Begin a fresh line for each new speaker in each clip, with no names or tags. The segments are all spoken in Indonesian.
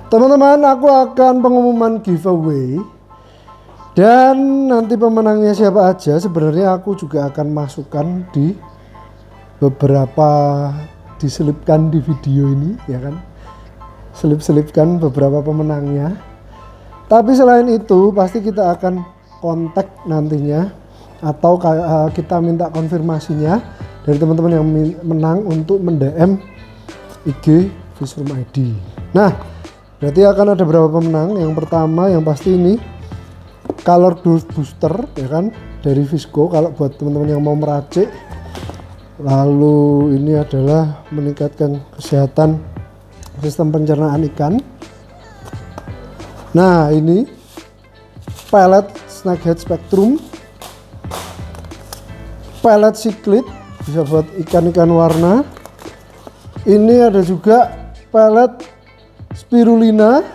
Teman-teman, aku akan pengumuman giveaway. Dan nanti pemenangnya siapa aja sebenarnya aku juga akan masukkan di beberapa, diselipkan di video ini ya kan. Selip-selipkan beberapa pemenangnya. Tapi selain itu pasti kita akan kontak nantinya atau kita minta konfirmasinya dari teman-teman yang menang untuk mend-DM IG Fishroom ID. Nah, berarti akan ada berapa pemenang? Yang pertama yang pasti ini color booster ya kan dari Fishco kalau buat teman-teman yang mau meracik. Lalu ini adalah meningkatkan kesehatan sistem pencernaan ikan. Nah, ini pellet snakehead spectrum, pellet cichlid bisa buat ikan-ikan warna. Ini ada juga pellet spirulina,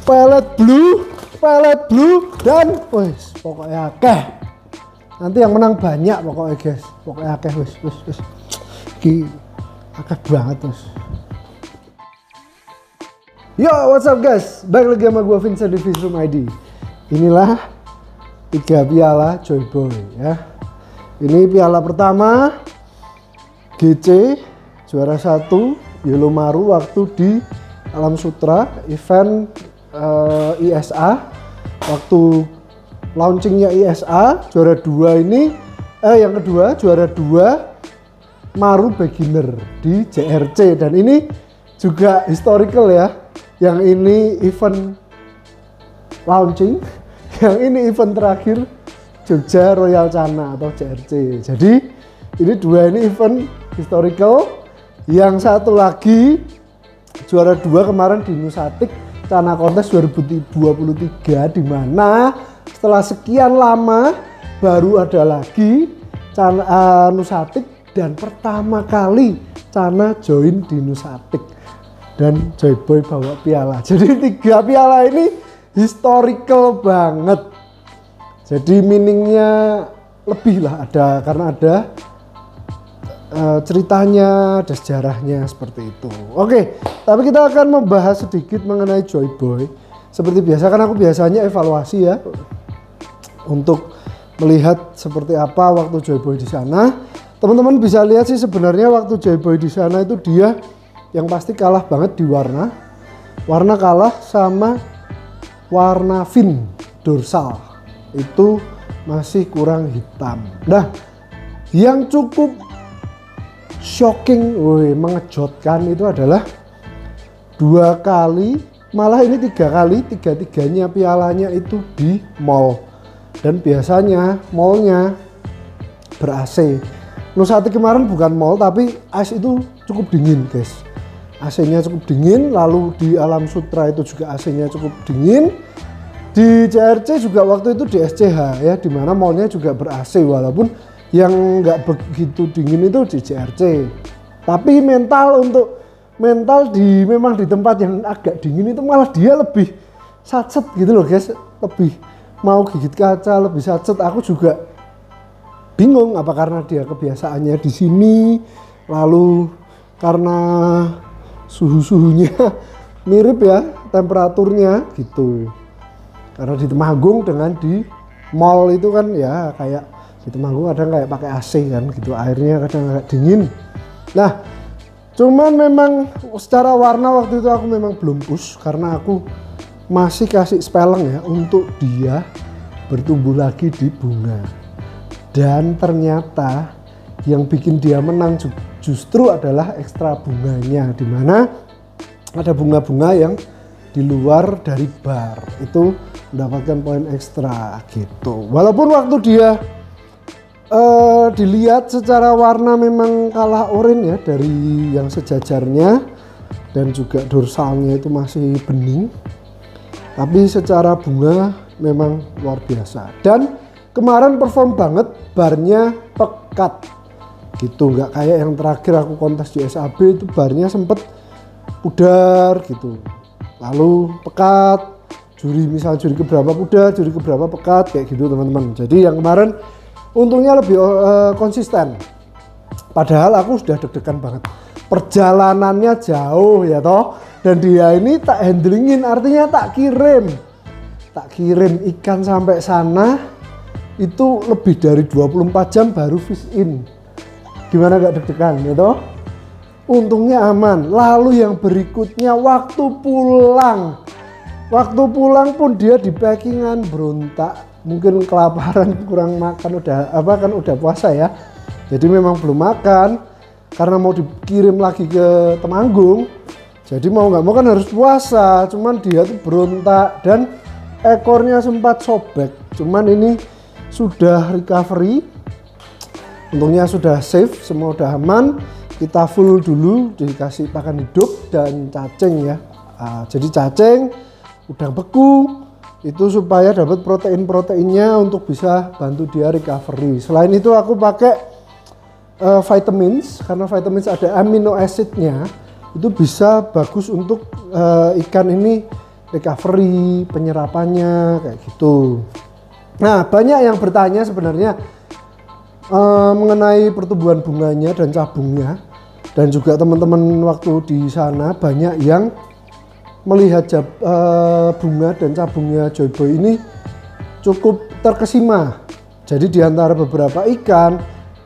pellet blue, dan wes pokoknya akeh. Nanti yang menang banyak pokoknya guys, pokoknya akeh wes iki akeh banget wes. Yo, what's up guys, balik lagi sama gua Vincent di Fishroom ID. Inilah 3 piala Joy Boy ya. Ini piala pertama GC juara 1 Yellow Maru waktu di Alam Sutra event ISA. Waktu launchingnya ISA juara 2 ini yang kedua juara 2 Maru beginner di JRC, dan ini juga historical ya. Yang ini event launching, yang ini event terakhir Jogja Royal Cana atau JRC. Jadi ini dua ini event historical. Yang satu lagi juara 2 kemarin di Nusatik Cana Kontes 2023, di mana setelah sekian lama baru ada lagi Cana Nusatik, dan pertama kali Cana join di Nusatik dan Joy Boy bawa piala. Jadi 3 piala ini historical banget. Jadi meaningnya lebih lah ada, karena ada ceritanya, ada sejarahnya seperti itu. Oke, tapi kita akan membahas sedikit mengenai Joy Boy. Seperti biasa kan aku biasanya evaluasi ya, untuk melihat seperti apa waktu Joy Boy di sana. Teman-teman bisa lihat sih sebenarnya waktu Joy Boy di sana itu dia yang pasti kalah banget di warna. Warna kalah sama warna fin dorsal. Itu masih kurang hitam. Nah, yang cukup shocking, mengejutkan itu adalah 2 kali, malah ini 3 kali, tiga-tiganya pialanya itu di mall. Dan biasanya mallnya ber-AC. Nusatik kemarin bukan mall, tapi ice itu cukup dingin guys. AC-nya cukup dingin, lalu di Alam Sutra itu juga AC-nya cukup dingin. Di JRC juga waktu itu di SCH ya, dimana mallnya juga ber-AC, walaupun yang nggak begitu dingin itu di JRC. Tapi mental memang di tempat yang agak dingin itu malah dia lebih sacet gitu loh guys, lebih mau gigit kaca, lebih sacet. Aku juga bingung apa karena dia kebiasaannya di sini, lalu karena suhunya mirip ya, temperaturnya gitu. Karena di Temanggung dengan di mall itu kan ya kayak di Temanggung kadang kayak pakai AC kan gitu, airnya kadang agak dingin. Nah, cuman memang secara warna waktu itu aku memang belum push karena aku masih kasih spelling ya untuk dia bertumbuh lagi di bunga. Dan ternyata yang bikin dia menang justru adalah ekstra bunganya, dimana ada bunga-bunga yang di luar dari bar itu mendapatkan poin ekstra gitu. Walaupun waktu dia dilihat secara warna memang kalah oranye ya dari yang sejajarnya, dan juga dorsalnya itu masih bening, tapi secara bunga memang luar biasa. Dan kemarin perform banget, barnya pekat gitu, nggak kayak yang terakhir aku kontes di SAB itu barnya sempet pudar gitu, lalu pekat, juri keberapa pudar, juri keberapa pekat kayak gitu teman-teman. Jadi yang kemarin untungnya lebih konsisten, padahal aku sudah deg-degan banget. perjalanannya jauh ya toh, dan dia ini tak handlingin, artinya tak kirim ikan sampai sana itu lebih dari 24 jam baru fish in. Gimana gak deg-degan ya toh? Untungnya aman. Lalu yang berikutnya waktu pulang pun dia di packingan berontak, mungkin kelaparan, kurang makan, udah puasa ya, jadi memang belum makan karena mau dikirim lagi ke Temanggung, jadi mau nggak mau kan harus puasa. Cuman dia tuh berontak dan ekornya sempat sobek, cuman ini sudah recovery, untungnya sudah safe, semua udah aman. Kita full dulu, dikasih pakan hidup dan cacing ya. Jadi cacing udang beku itu supaya dapat protein-proteinnya untuk bisa bantu dia recovery. Selain itu aku pakai vitamins, karena vitamins ada amino acidnya, itu bisa bagus untuk ikan ini recovery, penyerapannya kayak gitu. Nah, banyak yang bertanya sebenarnya mengenai pertumbuhan bunganya dan cabungnya, dan juga teman-teman waktu di sana banyak yang melihat bunga dan cabungnya Joyboy ini cukup terkesima. Jadi di antara beberapa ikan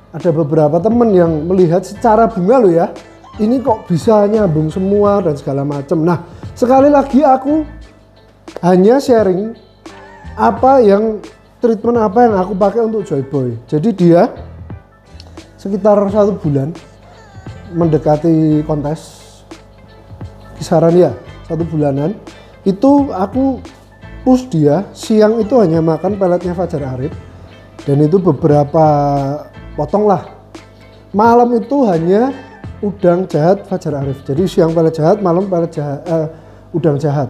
ada beberapa teman yang melihat secara bunga loh ya, ini kok bisa nyambung semua dan segala macam. Nah, sekali lagi aku hanya sharing treatment apa yang aku pakai untuk Joyboy. Jadi dia sekitar 1 bulan mendekati kontes, kisaran ya 1 bulanan, itu aku push dia. Siang itu hanya makan peletnya Fajar Arif, dan itu beberapa potong lah. Malam itu hanya udang jahat Fajar Arif. Jadi siang pelet jahat, malam pelet jahat, udang jahat.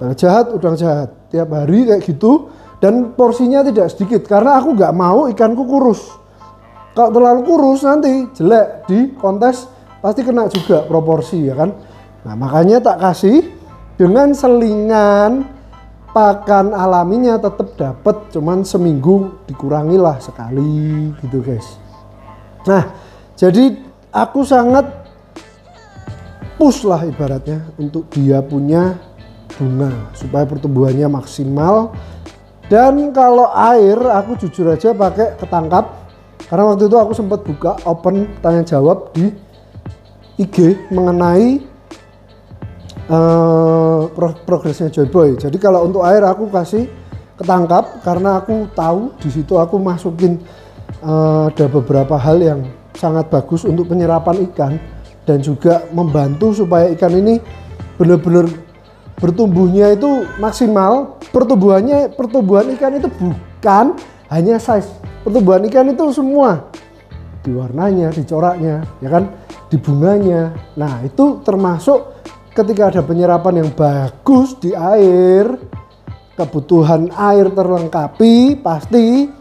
Pelet jahat, udang jahat, tiap hari kayak gitu. Dan porsinya tidak sedikit, karena aku nggak mau ikanku kurus. Kalau terlalu kurus nanti jelek di kontes, pasti kena juga proporsi ya kan. Nah, makanya tak kasih dengan selingan pakan alaminya tetap dapat, cuman seminggu dikurangi lah sekali gitu guys. Nah, jadi aku sangat push lah ibaratnya untuk dia punya bunga supaya pertumbuhannya maksimal. Dan kalau air aku jujur aja pakai ketangkap, karena waktu itu aku sempat buka open tanya jawab di IG mengenai progresnya Joyboy. Jadi kalau untuk air aku kasih ketangkap, karena aku tahu di situ aku masukin ada beberapa hal yang sangat bagus untuk penyerapan ikan dan juga membantu supaya ikan ini benar-benar bertumbuhnya itu maksimal. Pertumbuhan ikan itu bukan hanya size, pertumbuhan ikan itu semua, di warnanya, di coraknya, ya kan, di bunganya. Nah, itu termasuk ketika ada penyerapan yang bagus di air, kebutuhan air terlengkapi, pasti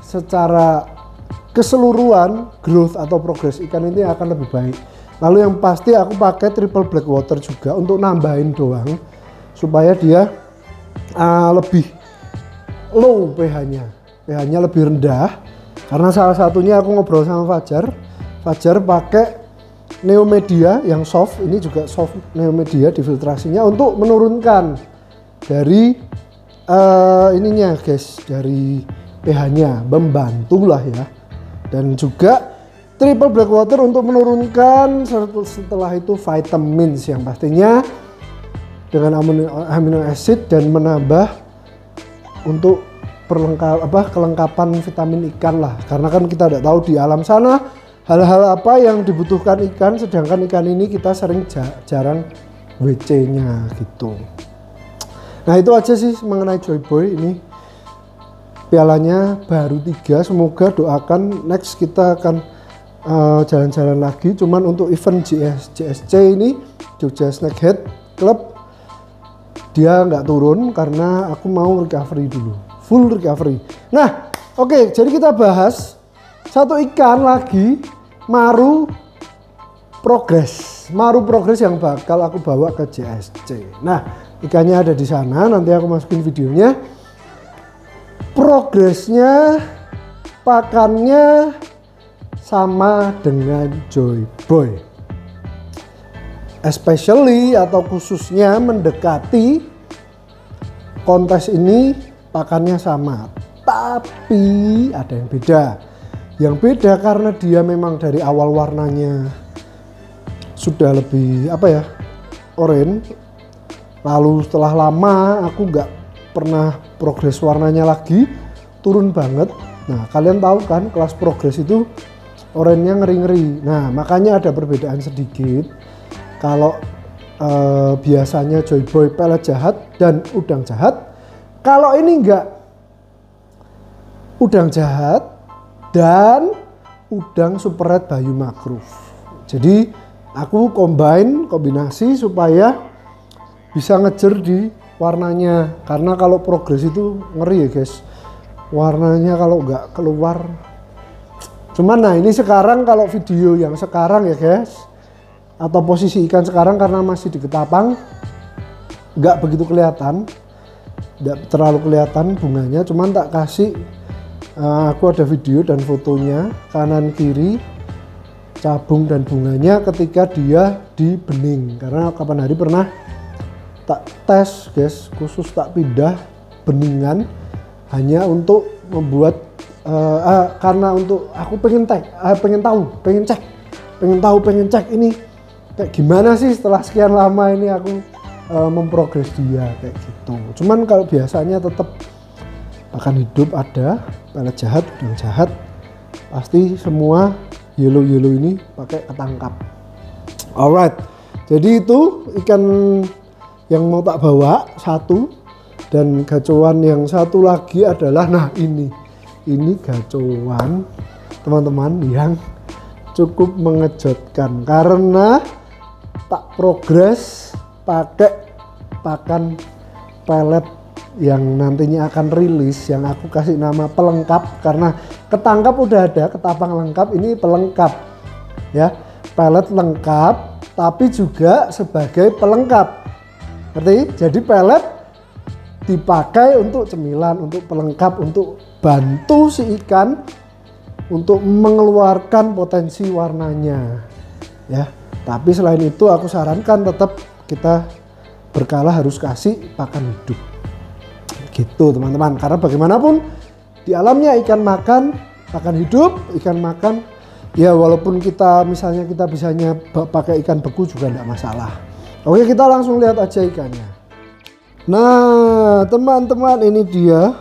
secara keseluruhan growth atau progres ikan ini akan lebih baik. Lalu yang pasti aku pakai triple black water juga untuk nambahin doang, supaya dia lebih low pH-nya lebih rendah. Karena salah satunya aku ngobrol sama Fajar pakai Neomedia yang soft, ini juga soft Neomedia difiltrasinya untuk menurunkan dari ininya guys, dari pH-nya, membantu lah ya. Dan juga triple black water untuk menurunkan, setelah itu vitamins yang pastinya dengan amino acid dan menambah untuk kelengkapan vitamin ikan lah. Karena kan kita tidak tahu di alam sana hal-hal apa yang dibutuhkan ikan, sedangkan ikan ini kita sering jarang WC-nya gitu. Nah, itu aja sih mengenai Joyboy ini. Pialanya baru 3, semoga doakan next kita akan jalan-jalan lagi. Cuman untuk event JSC ini, Jogja Snakehead Club, dia nggak turun karena aku mau recovery dulu, full recovery. Nah, oke, jadi kita bahas satu ikan lagi, Maru Progress yang bakal aku bawa ke JSC. Nah, ikannya ada di sana, nanti aku masukin videonya. Progresnya, pakannya sama dengan Joyboy. especially atau khususnya mendekati kontes ini pakannya sama, tapi ada yang beda. Yang beda karena dia memang dari awal warnanya sudah lebih oranye. Lalu setelah lama aku nggak pernah progres warnanya lagi, turun banget. Nah kalian tahu kan kelas progres itu oranye ngeri-ngeri. Nah makanya ada perbedaan sedikit. Kalau biasanya Joy Boy pelet jahat dan udang jahat, kalau ini enggak, udang jahat dan udang super red Bayu Makruf. Jadi aku kombinasi supaya bisa ngejer di warnanya, karena kalau progres itu ngeri ya guys, warnanya kalau enggak keluar. Cuman nah ini sekarang kalau video yang sekarang ya guys, atau posisi ikan sekarang karena masih di ketapang nggak begitu kelihatan, nggak terlalu kelihatan bunganya, cuman tak kasih aku ada video dan fotonya kanan kiri cabung dan bunganya ketika dia di bening, karena kapan hari pernah tak tes guys, khusus tak pindah beningan hanya untuk membuat karena untuk aku pengen cek ini kayak gimana sih setelah sekian lama ini aku memprogres dia kayak gitu. Cuman kalau biasanya tetap pakan hidup ada, pelet jahat, udang jahat, pasti semua yellow ini pakai ketangkap. Alright, jadi itu ikan yang mau tak bawa satu, dan gacoan yang satu lagi adalah ini gacoan teman-teman yang cukup mengejutkan karena tak progres pakai pakan pelet yang nantinya akan rilis, yang aku kasih nama pelengkap karena ketangkap udah ada, ketapang lengkap, ini pelengkap ya, pelet lengkap tapi juga sebagai pelengkap, ngerti? Jadi pelet dipakai untuk cemilan, untuk pelengkap, untuk bantu si ikan untuk mengeluarkan potensi warnanya ya. Tapi selain itu aku sarankan tetap kita berkala harus kasih pakan hidup gitu teman-teman, karena bagaimanapun di alamnya ikan makan pakan hidup, ikan makan ya, walaupun kita misalnya kita bisanya pakai ikan beku juga tidak masalah. Oke, kita langsung lihat aja ikannya. Nah teman-teman, ini dia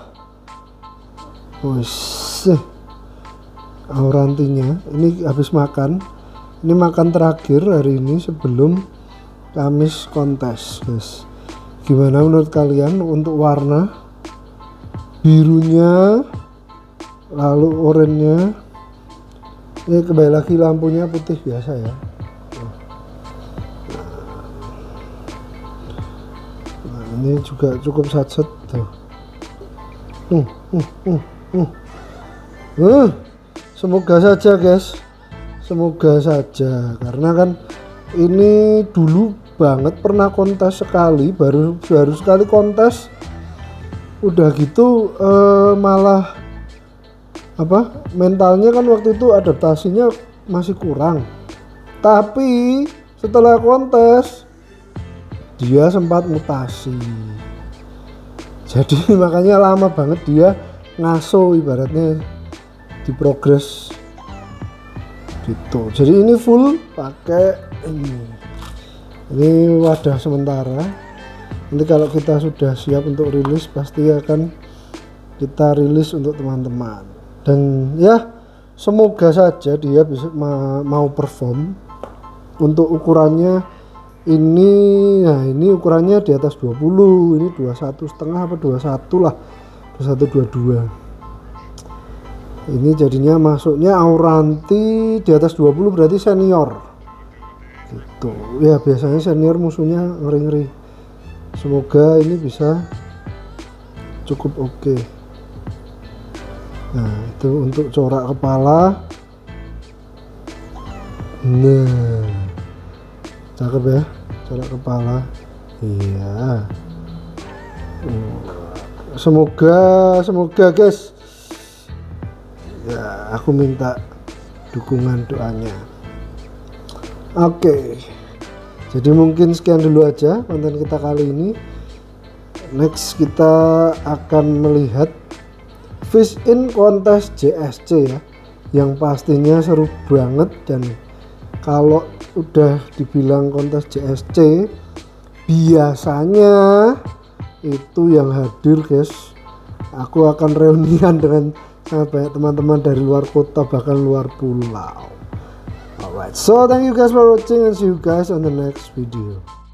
aurantinya, ini habis makan. Ini makan terakhir hari ini sebelum Kamis kontes guys. Gimana menurut kalian untuk warna birunya, lalu oranye? Ini kembali lagi lampunya putih biasa ya. Nah, ini juga cukup satset tuh. Semoga saja guys, semoga saja, karena kan ini dulu banget pernah kontes sekali, baru sekali kontes, udah gitu malah mentalnya kan waktu itu adaptasinya masih kurang, tapi setelah kontes dia sempat mutasi, jadi makanya lama banget dia ngaso ibaratnya di progres gitu. Jadi ini full pakai ini wadah sementara, nanti kalau kita sudah siap untuk rilis pasti akan kita rilis untuk teman-teman, dan ya semoga saja dia bisa mau perform. Untuk ukurannya ini, nah ini ukurannya di atas 20, ini 21,5 apa 21 lah, 21-22. Ini jadinya masuknya auranti di atas 20 berarti senior gitu ya, biasanya senior musuhnya ngeri-ngeri. Semoga ini bisa cukup oke. Nah itu untuk corak kepala, nah cakep ya corak kepala, iya. Semoga guys ya, aku minta dukungan doanya. Oke, Jadi mungkin sekian dulu aja konten kita kali ini. Next kita akan melihat fish in kontes JSC ya, yang pastinya seru banget. Dan kalau udah dibilang kontes JSC biasanya itu yang hadir guys, aku akan reunian dengan sangat banyak teman-teman dari luar kota bahkan luar pulau. Alright, so thank you guys for watching and see you guys on the next video.